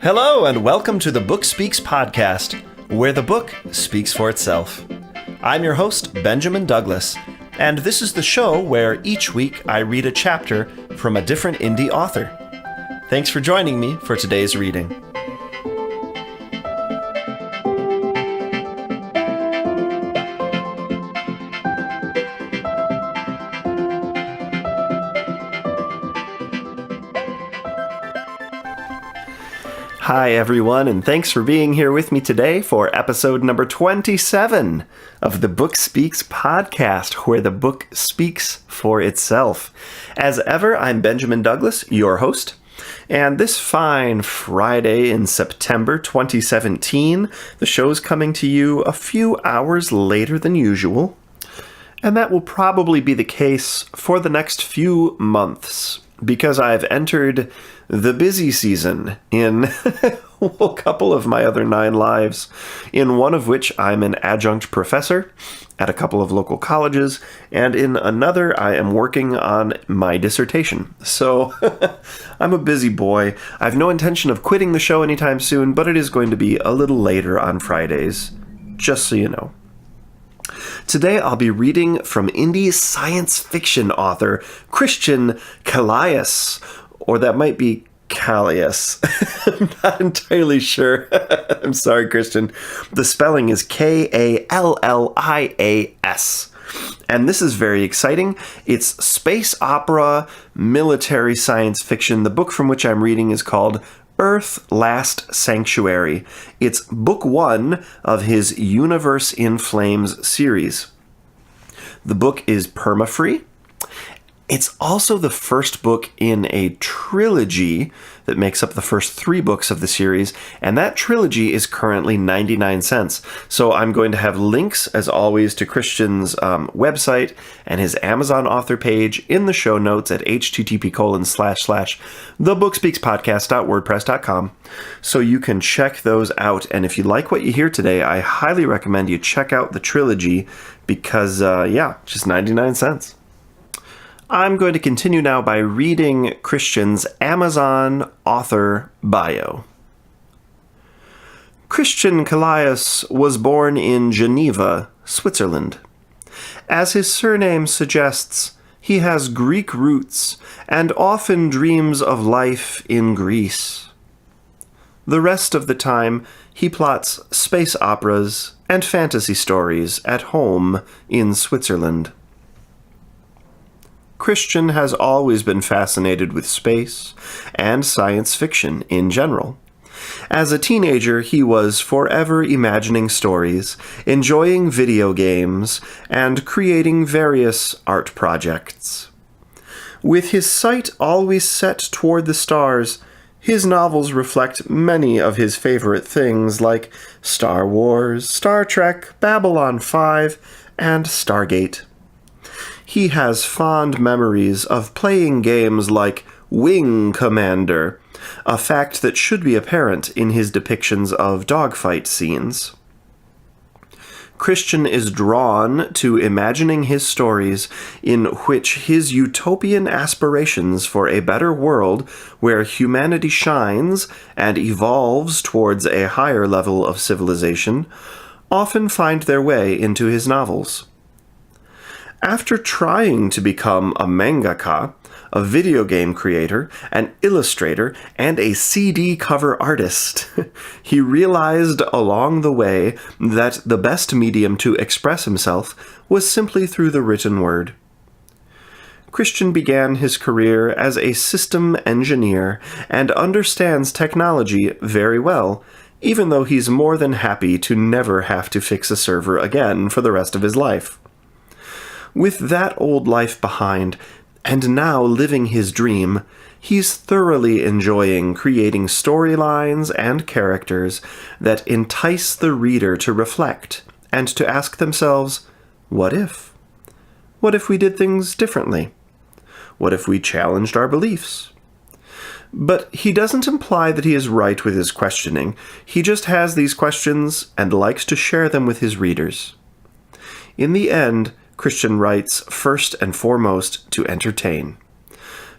Hello, and welcome to the Book Speaks podcast, where the book speaks for itself. I'm your host, Benjamin Douglas, and this is the show where each week I read a chapter from a different indie author. Thanks for joining me for today's reading. Hi, everyone, and thanks for being here with me today for episode number 27 of the Book Speaks podcast, where the book speaks for itself. As ever, I'm Benjamin Douglas, your host, and this fine Friday in September 2017, the show's coming to you a few hours later than usual, and that will probably be the case for the next few months, because I've entered the busy season in a couple of my other 9 lives, in one of which I'm an adjunct professor at a couple of local colleges, and in another I am working on my dissertation. So I'm a busy boy. I have no intention of quitting the show anytime soon, but it is going to be a little later on Fridays, just so you know. Today I'll be reading from indie science fiction author Christian Kallias, or that might be Kallias. I'm not entirely sure. I'm sorry, Christian. The spelling is Kallias. And this is very exciting. It's space opera, military science fiction. The book from which I'm reading is called Earth Last Sanctuary. It's book 1 of his Universe in Flames series. The book is perma-free. It's also the first book in a trilogy that makes up the first 3 books of the series, and that trilogy is currently 99 cents. So I'm going to have links, as always, to Christian's website and his Amazon author page in the show notes at http://thebookspeakspodcast.wordpress.com, so you can check those out. And if you like what you hear today, I highly recommend you check out the trilogy because, just 99 cents. I'm going to continue now by reading Christian's Amazon author bio. Christian Kallias was born in Geneva, Switzerland. As his surname suggests, he has Greek roots and often dreams of life in Greece. The rest of the time, he plots space operas and fantasy stories at home in Switzerland. Christian has always been fascinated with space and science fiction in general. As a teenager, he was forever imagining stories, enjoying video games, and creating various art projects. With his sight always set toward the stars, his novels reflect many of his favorite things like Star Wars, Star Trek, Babylon 5, and Stargate. He has fond memories of playing games like Wing Commander, a fact that should be apparent in his depictions of dogfight scenes. Christian is drawn to imagining his stories in which his utopian aspirations for a better world where humanity shines and evolves towards a higher level of civilization often find their way into his novels. After trying to become a mangaka, a video game creator, an illustrator, and a CD cover artist, he realized along the way that the best medium to express himself was simply through the written word. Christian began his career as a system engineer and understands technology very well, even though he's more than happy to never have to fix a server again for the rest of his life. With that old life behind, and now living his dream, he's thoroughly enjoying creating storylines and characters that entice the reader to reflect and to ask themselves, what if? What if we did things differently? What if we challenged our beliefs? But he doesn't imply that he is right with his questioning. He just has these questions and likes to share them with his readers. In the end, Christian writes first and foremost to entertain.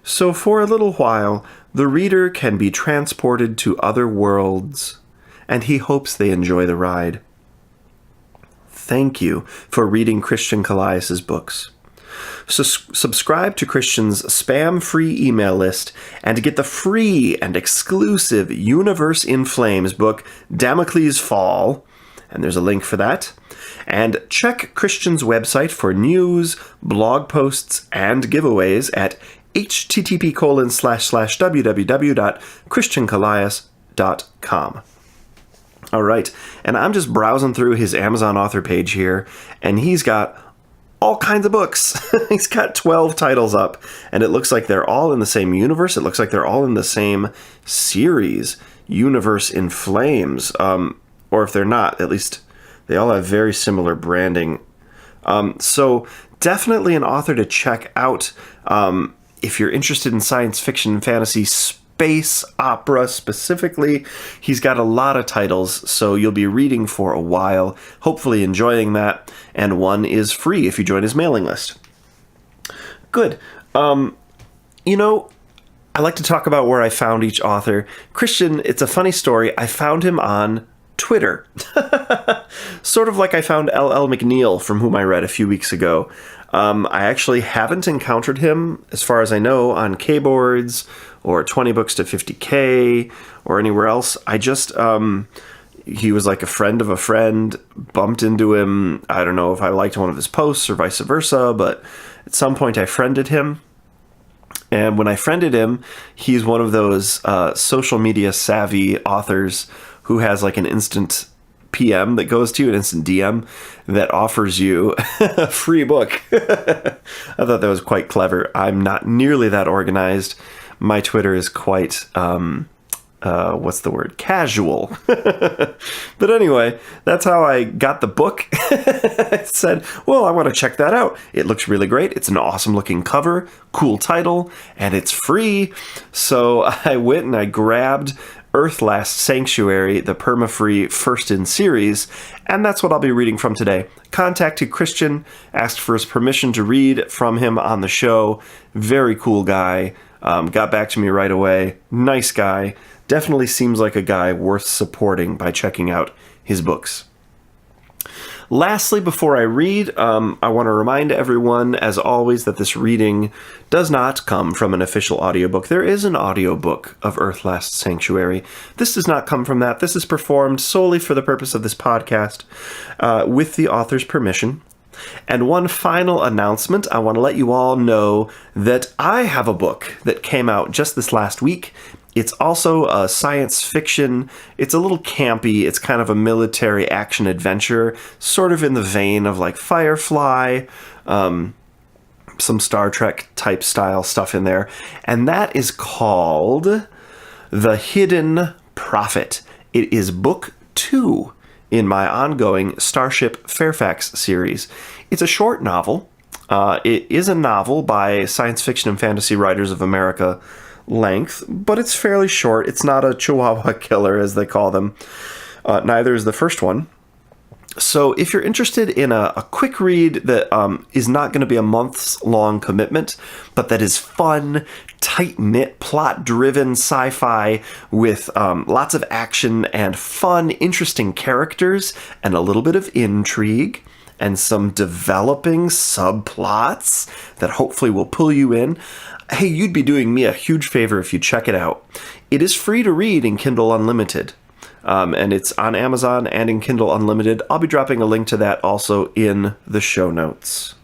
So for a little while, the reader can be transported to other worlds, and he hopes they enjoy the ride. Thank you for reading Christian Kallias' books. Subscribe to Christian's spam-free email list and get the free and exclusive Universe in Flames book, Damocles Fall, and there's a link for that. And check Christian's website for news, blog posts, and giveaways at http://www.christiankallias.com. All right, and I'm just browsing through his Amazon author page here, and he's got all kinds of books. He's got 12 titles up, and it looks like they're all in the same universe. It looks like they're all in the same series, Universe in Flames. Or if they're not, at least they all have very similar branding. So definitely an author to check out if you're interested in science fiction and fantasy, space opera specifically. He's got a lot of titles, so you'll be reading for a while, hopefully enjoying that, and one is free if you join his mailing list. Good. I like to talk about where I found each author. Christian, it's a funny story. I found him on Twitter. Sort of like I found L.L. McNeil, from whom I read a few weeks ago. I actually haven't encountered him, as far as I know, on K-Boards or 20 Books to 50K or anywhere else. I just, he was like a friend of a friend, bumped into him. I don't know if I liked one of his posts or vice versa, but at some point I friended him. And when I friended him, he's one of those social media savvy authors who has like an instant PM that goes to you, an instant DM that offers you a free book. I thought that was quite clever. I'm not nearly that organized. My Twitter is quite, casual. But anyway, that's how I got the book. I said, well, I want to check that out. It looks really great. It's an awesome looking cover, cool title, and it's free. So I went and I grabbed Earth Last Sanctuary, the perma-free first in series, and that's what I'll be reading from today. Contacted Christian, asked for his permission to read from him on the show. Very cool guy. Got back to me right away. Nice guy. Definitely seems like a guy worth supporting by checking out his books. Lastly, before I read, I want to remind everyone, as always, that this reading does not come from an official audiobook. There is an audiobook of Earth Last Sanctuary. This does not come from that. This is performed solely for the purpose of this podcast, with the author's permission. And one final announcement, I want to let you all know that I have a book that came out just this last week. It's also a science fiction. It's a little campy. It's kind of a military action adventure, sort of in the vein of like Firefly, some Star Trek type style stuff in there. And that is called The Hidden Prophet. It is book 2 in my ongoing Starship Fairfax series. It's a short novel. It is a novel by Science Fiction and Fantasy Writers of America length, but it's fairly short. It's not a Chihuahua killer, as they call them. Neither is the first one. So if you're interested in a quick read that is not going to be a months-long commitment, but that is fun, tight-knit, plot-driven sci-fi with lots of action and fun, interesting characters and a little bit of intrigue and some developing subplots that hopefully will pull you in, hey, you'd be doing me a huge favor if you check it out. It is free to read in Kindle Unlimited. And it's on Amazon and in Kindle Unlimited. I'll be dropping a link to that also in the show notes.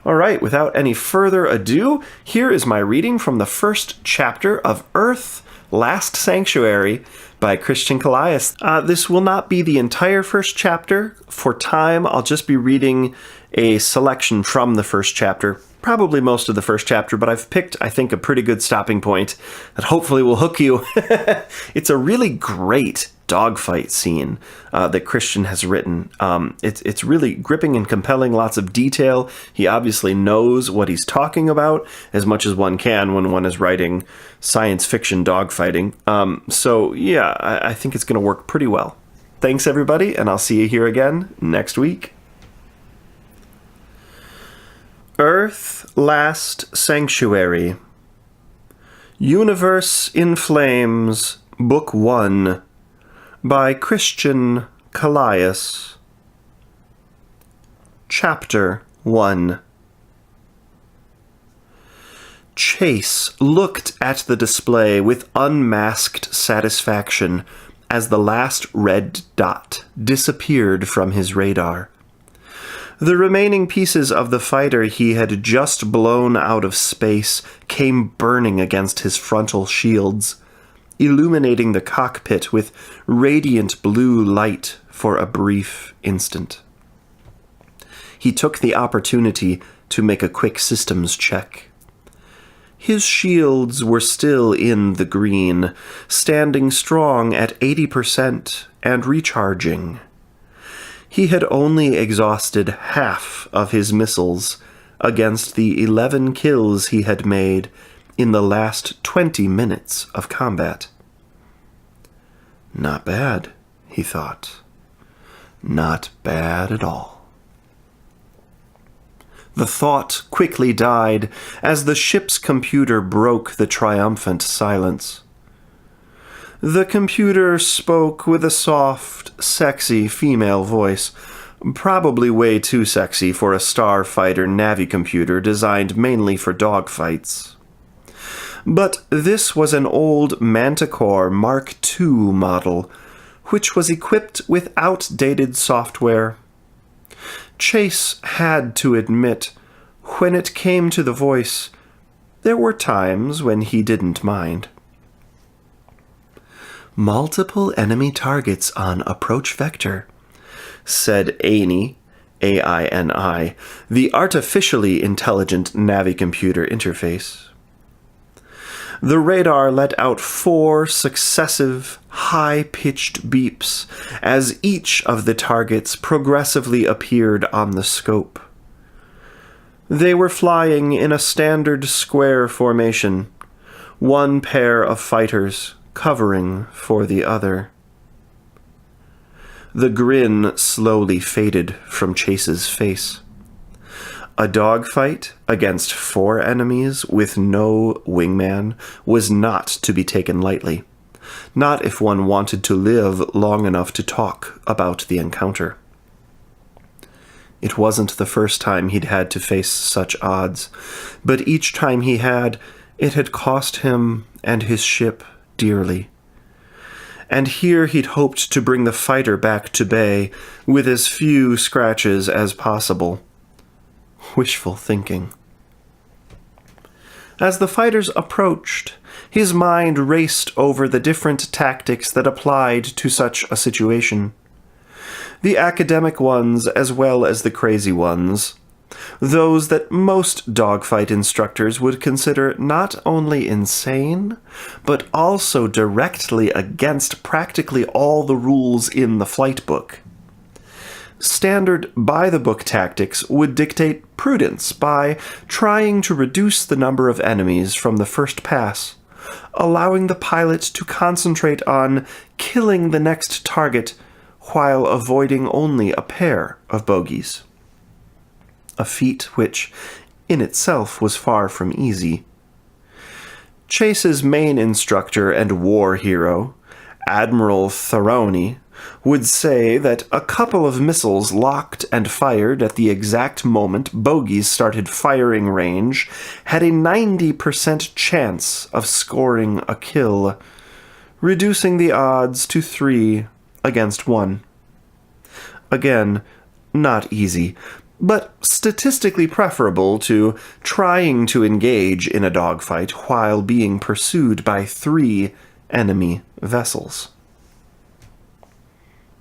All right, without any further ado, here is my reading from the first chapter of Earth Last Sanctuary by Christian Kallias. This will not be the entire first chapter. For time, I'll just be reading a selection from the first chapter. Probably most of the first chapter, but I've picked, I think, a pretty good stopping point that hopefully will hook you. It's a really great dogfight scene that Christian has written. It's really gripping and compelling, lots of detail. He obviously knows what he's talking about, as much as one can when one is writing science fiction dogfighting. So yeah, I think it's going to work pretty well. Thanks, everybody, and I'll see you here again next week. Earth Last Sanctuary Universe in Flames, Book 1, by Christian Kallias. Chapter 1. Chase looked at the display with unmasked satisfaction as the last red dot disappeared from his radar. The remaining pieces of the fighter he had just blown out of space came burning against his frontal shields, illuminating the cockpit with radiant blue light for a brief instant. He took the opportunity to make a quick systems check. His shields were still in the green, standing strong at 80% and recharging. He had only exhausted half of his missiles against the 11 kills he had made in the last 20 minutes of combat. Not bad, he thought. Not bad at all. The thought quickly died as the ship's computer broke the triumphant silence. The computer spoke with a soft, sexy female voice, probably way too sexy for a starfighter navicomputer designed mainly for dogfights. But this was an old Manticore Mark II model, which was equipped with outdated software. Chase had to admit, when it came to the voice, there were times when he didn't mind. "Multiple enemy targets on approach vector," said Ani, A-I-N-I, the artificially intelligent navicomputer interface. The radar let out 4 successive, high-pitched beeps as each of the targets progressively appeared on the scope. They were flying in a standard square formation, one pair of fighters covering for the other. The grin slowly faded from Chase's face. A dogfight against 4 enemies with no wingman was not to be taken lightly, not if one wanted to live long enough to talk about the encounter. It wasn't the first time he'd had to face such odds, but each time he had, it had cost him and his ship dearly. And here he'd hoped to bring the fighter back to bay with as few scratches as possible. Wishful thinking. As the fighters approached, his mind raced over the different tactics that applied to such a situation. The academic ones as well as the crazy ones. Those that most dogfight instructors would consider not only insane, but also directly against practically all the rules in the flight book. Standard by-the-book tactics would dictate prudence by trying to reduce the number of enemies from the first pass, allowing the pilot to concentrate on killing the next target while avoiding only a pair of bogeys. A feat which, in itself, was far from easy. Chase's main instructor and war hero, Admiral Tharoni, would say that a couple of missiles locked and fired at the exact moment bogeys started firing range had a 90% chance of scoring a kill, reducing the odds to 3 against 1. Again, not easy, but statistically preferable to trying to engage in a dogfight while being pursued by 3 enemy vessels.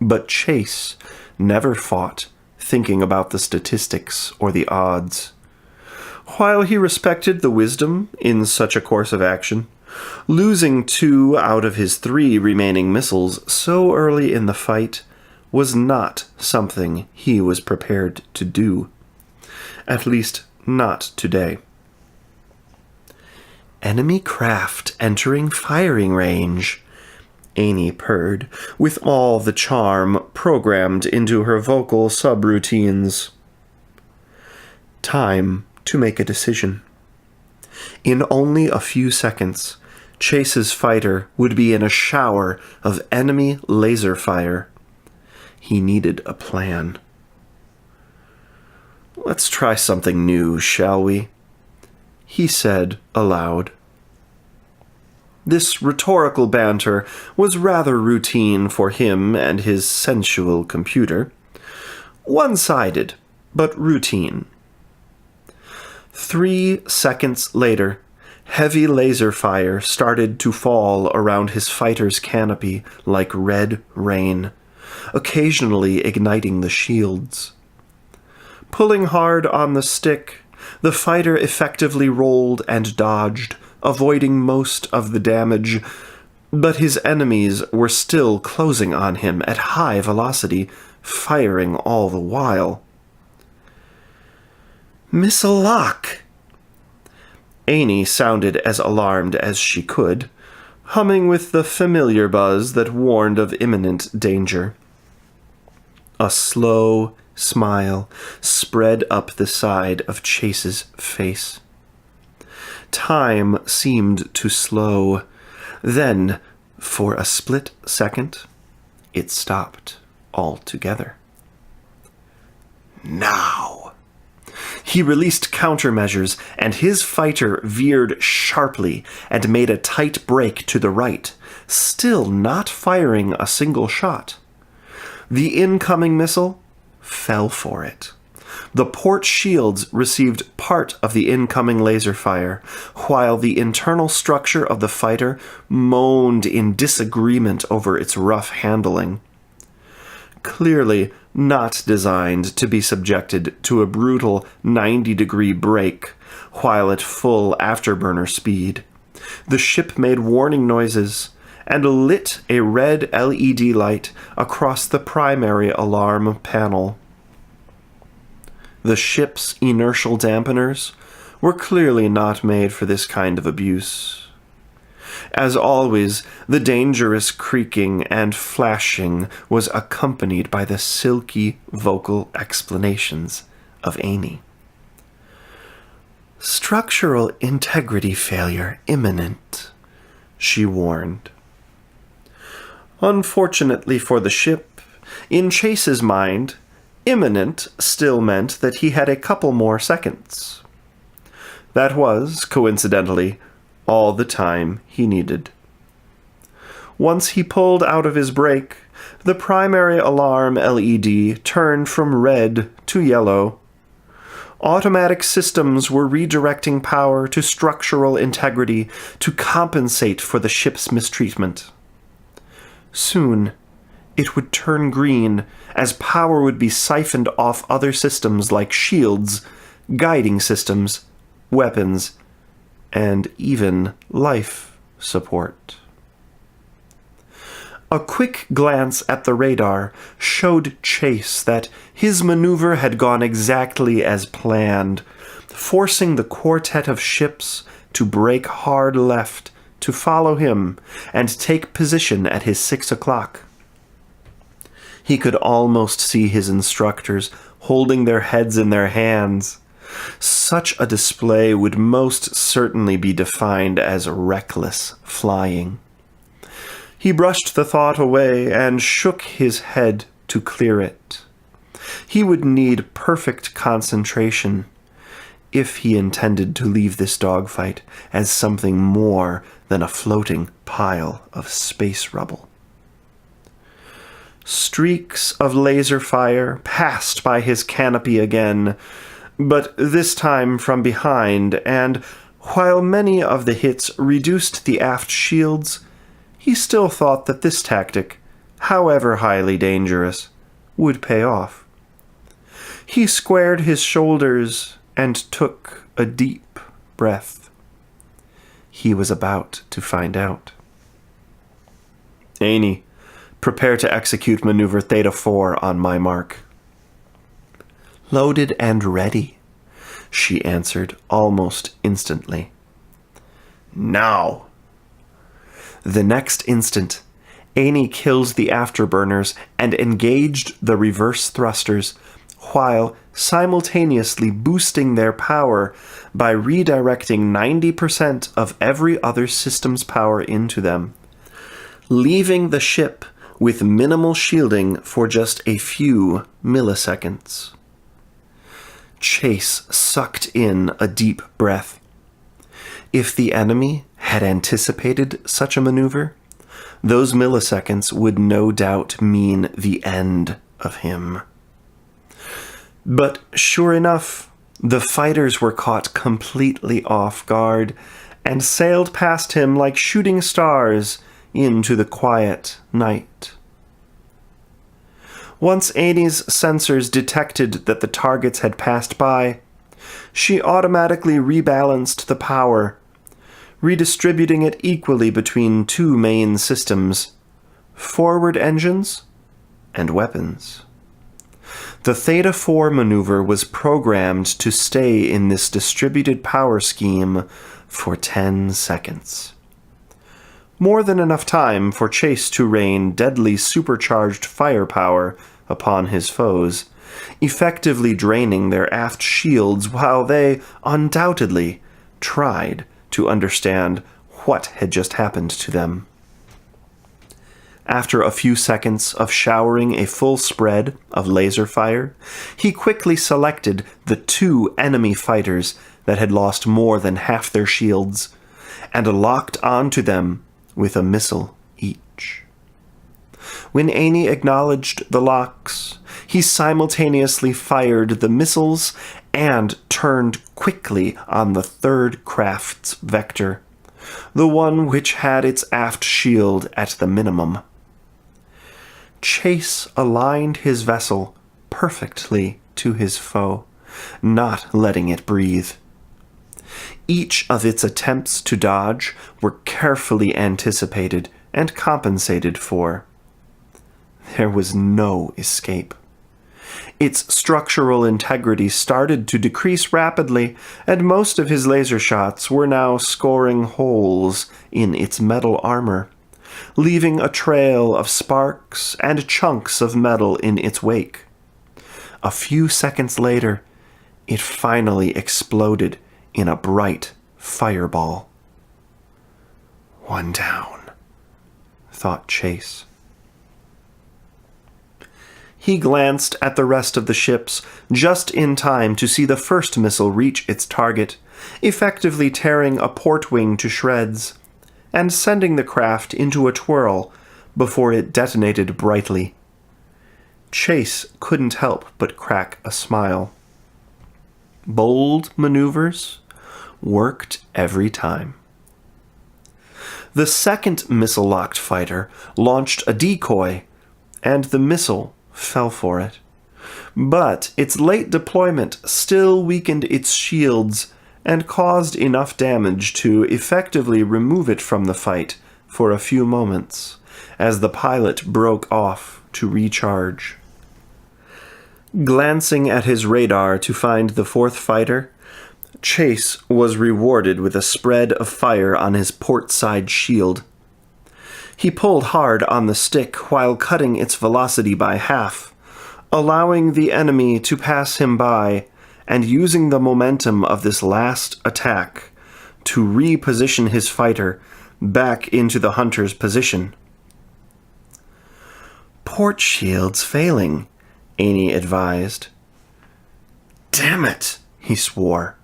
But Chase never fought thinking about the statistics or the odds. While he respected the wisdom in such a course of action, losing 2 out of his 3 remaining missiles so early in the fight was not something he was prepared to do. At least, not today. "Enemy craft entering firing range," Ani purred, with all the charm programmed into her vocal subroutines. Time to make a decision. In only a few seconds, Chase's fighter would be in a shower of enemy laser fire. He needed a plan. "Let's try something new, shall we?" he said aloud. This rhetorical banter was rather routine for him and his sensual computer. One-sided, but routine. 3 seconds later, heavy laser fire started to fall around his fighter's canopy like red rain, occasionally igniting the shields. Pulling hard on the stick, the fighter effectively rolled and dodged, avoiding most of the damage, but his enemies were still closing on him at high velocity, firing all the while. "Miss a lock!" Amy sounded as alarmed as she could, humming with the familiar buzz that warned of imminent danger. A slow smile spread up the side of Chase's face. Time seemed to slow. Then, for a split second, it stopped altogether. Now! He released countermeasures, and his fighter veered sharply and made a tight break to the right, still not firing a single shot. The incoming missile fell for it. The port shields received part of the incoming laser fire, while the internal structure of the fighter moaned in disagreement over its rough handling. Clearly not designed to be subjected to a brutal 90-degree break while at full afterburner speed. The ship made warning noises and lit a red LED light across the primary alarm panel. The ship's inertial dampeners were clearly not made for this kind of abuse. As always, the dangerous creaking and flashing was accompanied by the silky vocal explanations of Amy. "Structural integrity failure imminent," she warned. Unfortunately for the ship, in Chase's mind, imminent still meant that he had a couple more seconds. That was, coincidentally, all the time he needed. Once he pulled out of his brake, the primary alarm LED turned from red to yellow. Automatic systems were redirecting power to structural integrity to compensate for the ship's mistreatment. Soon, it would turn green as power would be siphoned off other systems like shields, guiding systems, weapons, and even life support. A quick glance at the radar showed Chase that his maneuver had gone exactly as planned, forcing the quartet of ships to brake hard left to follow him and take position at his 6 o'clock. He could almost see his instructors holding their heads in their hands. Such a display would most certainly be defined as reckless flying. He brushed the thought away and shook his head to clear it. He would need perfect concentration if he intended to leave this dogfight as something more than a floating pile of space rubble. Streaks of laser fire passed by his canopy again, but this time from behind, and while many of the hits reduced the aft shields, he still thought that this tactic, however highly dangerous, would pay off. He squared his shoulders and took a deep breath. He was about to find out. "Amy, prepare to execute maneuver Theta 4 on my mark." "Loaded and ready," she answered almost instantly. "Now!" The next instant, Amy killed the afterburners and engaged the reverse thrusters, while simultaneously boosting their power by redirecting 90% of every other system's power into them, leaving the ship with minimal shielding for just a few milliseconds. Chase sucked in a deep breath. If the enemy had anticipated such a maneuver, those milliseconds would no doubt mean the end of him. But sure enough, the fighters were caught completely off guard and sailed past him like shooting stars into the quiet night. Once Annie's sensors detected that the targets had passed by, she automatically rebalanced the power, redistributing it equally between two main systems: forward engines and weapons. The Theta 4 maneuver was programmed to stay in this distributed power scheme for 10 seconds. More than enough time for Chase to rain deadly supercharged firepower upon his foes, effectively draining their aft shields while they undoubtedly tried to understand what had just happened to them. After a few seconds of showering a full spread of laser fire, he quickly selected the two enemy fighters that had lost more than half their shields, and locked onto them with a missile each. When Annie acknowledged the locks, he simultaneously fired the missiles and turned quickly on the third craft's vector, the one which had its aft shield at the minimum. Chase aligned his vessel perfectly to his foe, not letting it breathe. Each of its attempts to dodge were carefully anticipated and compensated for. There was no escape. Its structural integrity started to decrease rapidly, and most of his laser shots were now scoring holes in its metal armor, leaving a trail of sparks and chunks of metal in its wake. A few seconds later, it finally exploded in a bright fireball. One down, thought Chase. He glanced at the rest of the ships just in time to see the first missile reach its target, effectively tearing a port wing to shreds, and sending the craft into a twirl before it detonated brightly. Chase couldn't help but crack a smile. Bold maneuvers worked every time. The second missile-locked fighter launched a decoy, and the missile fell for it. But its late deployment still weakened its shields and caused enough damage to effectively remove it from the fight for a few moments, as the pilot broke off to recharge. Glancing at his radar to find the fourth fighter, Chase was rewarded with a spread of fire on his port-side shield. He pulled hard on the stick while cutting its velocity by half, allowing the enemy to pass him by and using the momentum of this last attack to reposition his fighter back into the hunter's position. "Port shield's failing," Annie advised. "Damn it," he swore.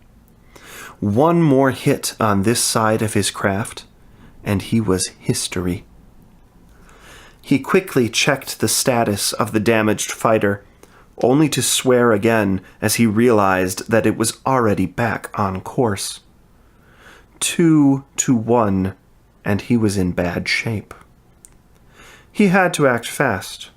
One more hit on this side of his craft, and he was history. He quickly checked the status of the damaged fighter, only to swear again as he realized that it was already back on course. 2-1, and he was in bad shape. He had to act fast.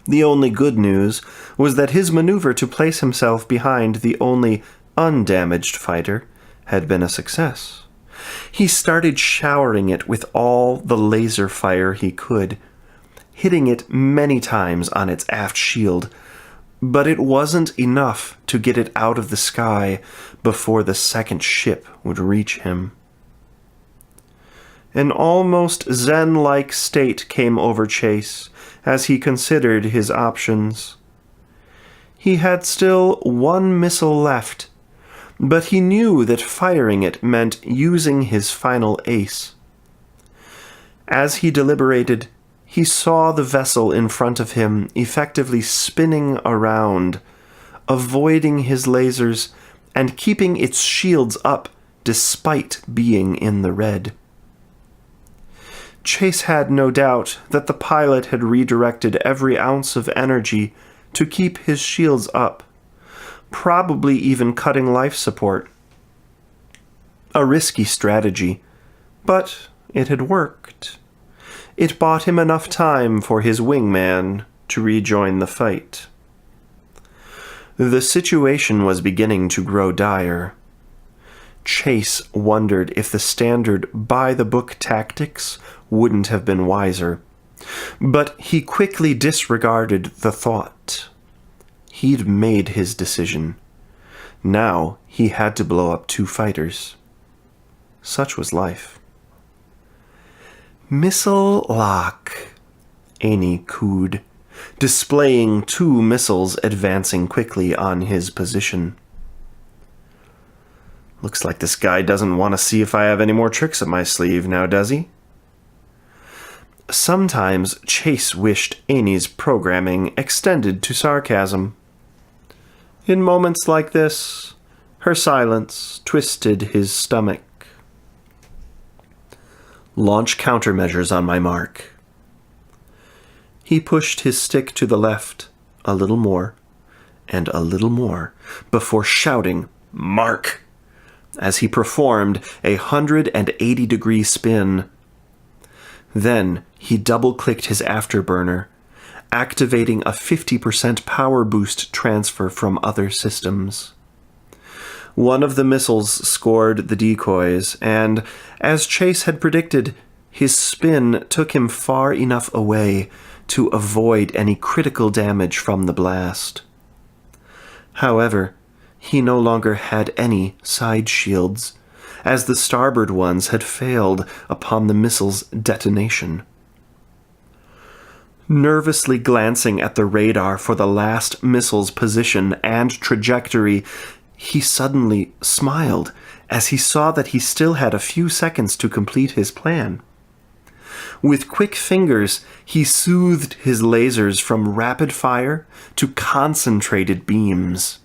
The only good news was that his maneuver to place himself behind the only undamaged fighter had been a success. He started showering it with all the laser fire he could, hitting it many times on its aft shield, but it wasn't enough to get it out of the sky before the second ship would reach him. An almost zen-like state came over Chase as he considered his options. He had still one missile left, but he knew that firing it meant using his final ace. As he deliberated, he saw the vessel in front of him effectively spinning around, avoiding his lasers and keeping its shields up despite being in the red. Chase had no doubt that the pilot had redirected every ounce of energy to keep his shields up, probably even cutting life support. A risky strategy, but it had worked. It bought him enough time for his wingman to rejoin the fight. The situation was beginning to grow dire. Chase wondered if the standard by-the-book tactics wouldn't have been wiser, but he quickly disregarded the thought. He'd made his decision. Now he had to blow up 2 fighters. Such was life. "Missile lock," Annie cooed, displaying 2 missiles advancing quickly on his position. Looks like this guy doesn't want to see if I have any more tricks up my sleeve now, does he? Sometimes Chase wished Annie's programming extended to sarcasm. In moments like this, her silence twisted his stomach. "Launch countermeasures on my mark." He pushed his stick to the left, a little more, and a little more, before shouting, "Mark!" as he performed a 180-degree spin. Then he double-clicked his afterburner, activating a 50% power boost transfer from other systems. One of the missiles scored the decoys, and, as Chase had predicted, his spin took him far enough away to avoid any critical damage from the blast. However, he no longer had any side shields, as the starboard ones had failed upon the missile's detonation. Nervously glancing at the radar for the last missile's position and trajectory, he suddenly smiled as he saw that he still had a few seconds to complete his plan. With quick fingers, he soothed his lasers from rapid fire to concentrated beams.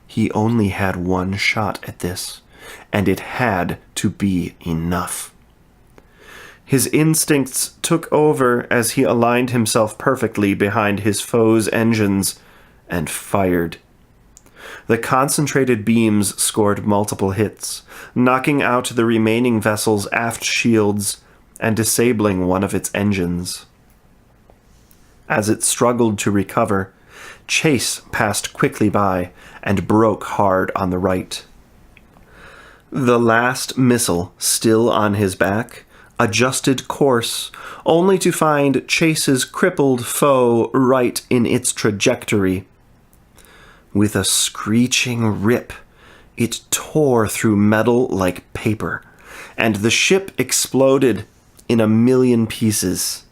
He only had one shot at this, and it had to be enough. His instincts took over as he aligned himself perfectly behind his foe's engines and fired. The concentrated beams scored multiple hits, knocking out the remaining vessel's aft shields and disabling one of its engines. As it struggled to recover, Chase passed quickly by and broke hard on the right. The last missile, still on his back, adjusted course, only to find Chase's crippled foe right in its trajectory. With a screeching rip, it tore through metal like paper, and the ship exploded in 1,000,000 pieces.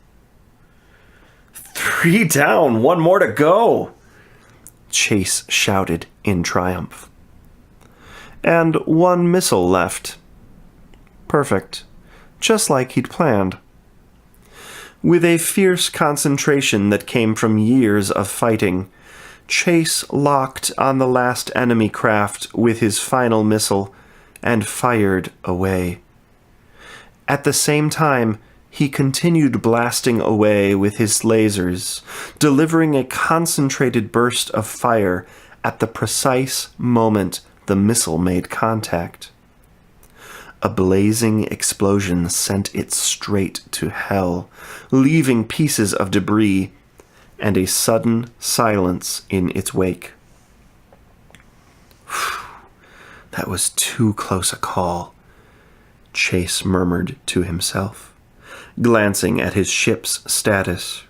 "3 down, 1 more to go!" Chase shouted in triumph. And 1 missile left. Perfect. Just like he'd planned. With a fierce concentration that came from years of fighting, Chase locked on the last enemy craft with his final missile and fired away. At the same time, he continued blasting away with his lasers, delivering a concentrated burst of fire at the precise moment the missile made contact. A blazing explosion sent it straight to hell, leaving pieces of debris and a sudden silence in its wake. That was too close a call, Chase murmured to himself, glancing at his ship's status.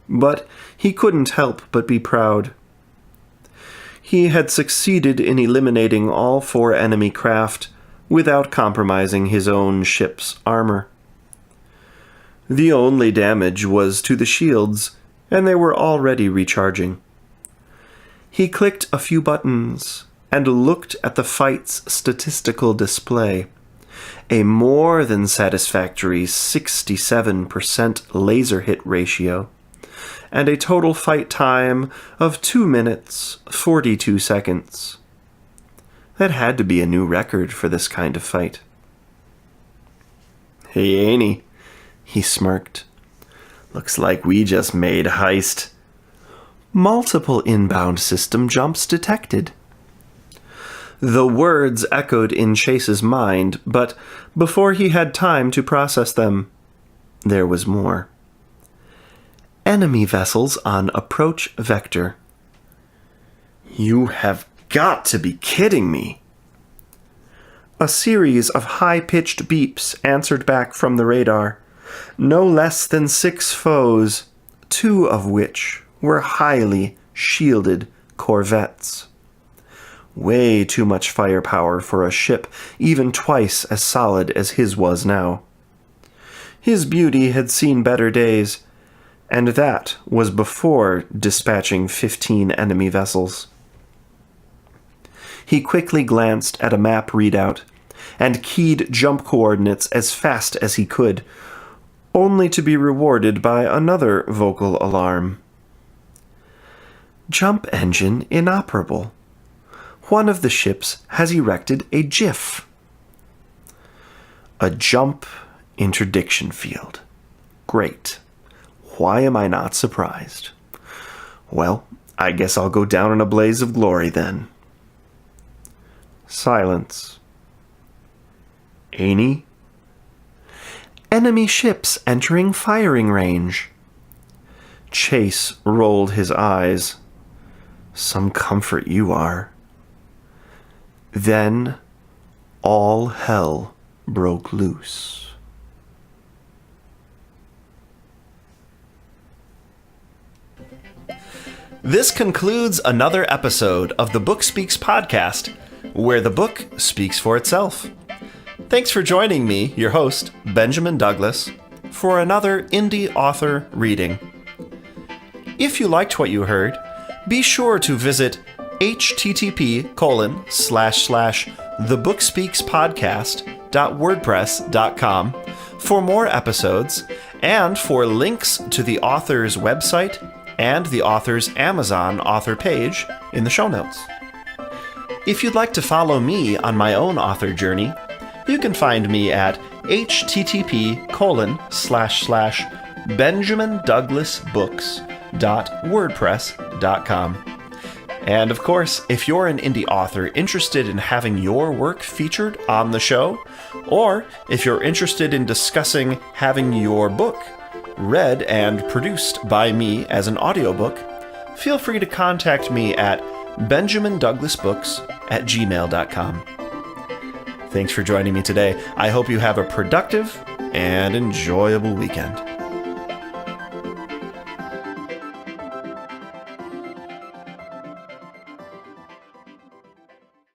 But he couldn't help but be proud. He had succeeded in eliminating all 4 enemy craft without compromising his own ship's armor. The only damage was to the shields, and they were already recharging. He clicked a few buttons and looked at the fight's statistical display. A more than satisfactory 67% laser hit ratio, and a total fight time of 2 minutes, 42 seconds. That had to be a new record for this kind of fight. "Hey, Annie," he smirked. "Looks like we just made heist." "Multiple inbound system jumps detected." The words echoed in Chase's mind, but before he had time to process them, there was more. "Enemy vessels on approach vector." "You have got to be kidding me." A series of high-pitched beeps answered back from the radar. No less than 6 foes, 2 of which were highly shielded corvettes. Way too much firepower for a ship even twice as solid as his was now. His beauty had seen better days, and that was before dispatching 15 enemy vessels. He quickly glanced at a map readout and keyed jump coordinates as fast as he could, only to be rewarded by another vocal alarm. "Jump engine inoperable. One of the ships has erected a GIF." A jump interdiction field. Great. Why am I not surprised? Well, I guess I'll go down in a blaze of glory then. Silence. "Annie?" "Enemy ships entering firing range." Chase rolled his eyes. "Some comfort you are." Then all hell broke loose. This concludes another episode of the Book Speaks podcast, where the book speaks for itself. Thanks for joining me, your host, Benjamin Douglas, for another indie author reading. If you liked what you heard, be sure to visit http://thebookspeakspodcast.wordpress.com for more episodes and for links to the author's website and the author's Amazon author page in the show notes. If you'd like to follow me on my own author journey, you can find me at http://benjamindouglasbooks.wordpress.com. And of course, if you're an indie author interested in having your work featured on the show, or if you're interested in discussing having your book read and produced by me as an audiobook, feel free to contact me at benjamindouglasbooks@gmail.com. Thanks for joining me today. I hope you have a productive and enjoyable weekend.